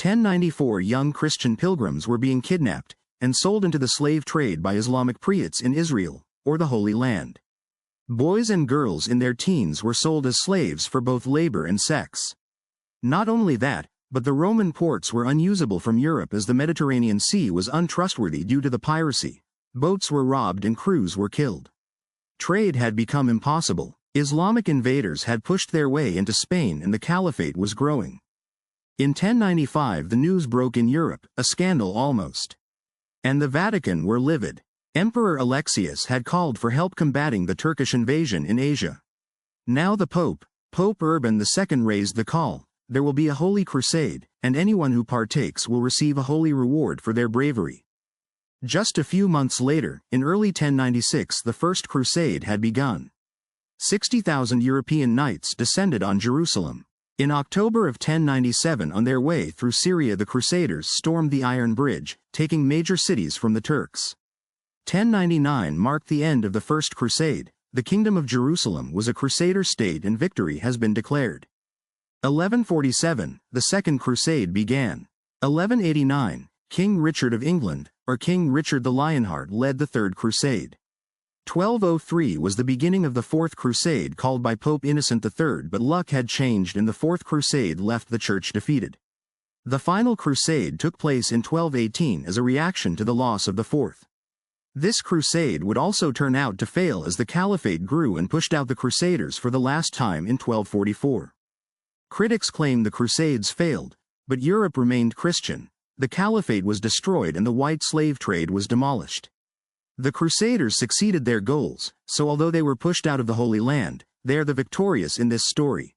1094 young Christian pilgrims were being kidnapped and sold into the slave trade by Islamic priests in Israel, or the Holy Land. Boys and girls in their teens were sold as slaves for both labor and sex. Not only that, but the Roman ports were unusable from Europe as the Mediterranean Sea was untrustworthy due to the piracy. Boats were robbed and crews were killed. Trade had become impossible. Islamic invaders had pushed their way into Spain and the caliphate was growing. In 1095 the news broke in Europe, a scandal almost. And the Vatican were livid. Emperor Alexius had called for help combating the Turkish invasion in Asia. Now the Pope Urban II raised the call. There will be a holy crusade, and anyone who partakes will receive a holy reward for their bravery. Just a few months later, in early 1096 the First Crusade had begun. 60,000 European knights descended on Jerusalem. In October of 1097 on their way through Syria the Crusaders stormed the Iron Bridge, taking major cities from the Turks. 1099 marked the end of the First Crusade. The Kingdom of Jerusalem was a Crusader state and victory has been declared. 1147, the Second Crusade began. 1189, King Richard of England, or King Richard the Lionheart led the Third Crusade. 1203 was the beginning of the Fourth Crusade called by Pope Innocent III, but luck had changed and the Fourth Crusade left the Church defeated. The final crusade took place in 1218 as a reaction to the loss of the Fourth. This crusade would also turn out to fail as the Caliphate grew and pushed out the Crusaders for the last time in 1244. Critics claim the Crusades failed, but Europe remained Christian. The Caliphate was destroyed and the white slave trade was demolished. The Crusaders succeeded their goals, so although they were pushed out of the Holy Land, they are the victorious in this story.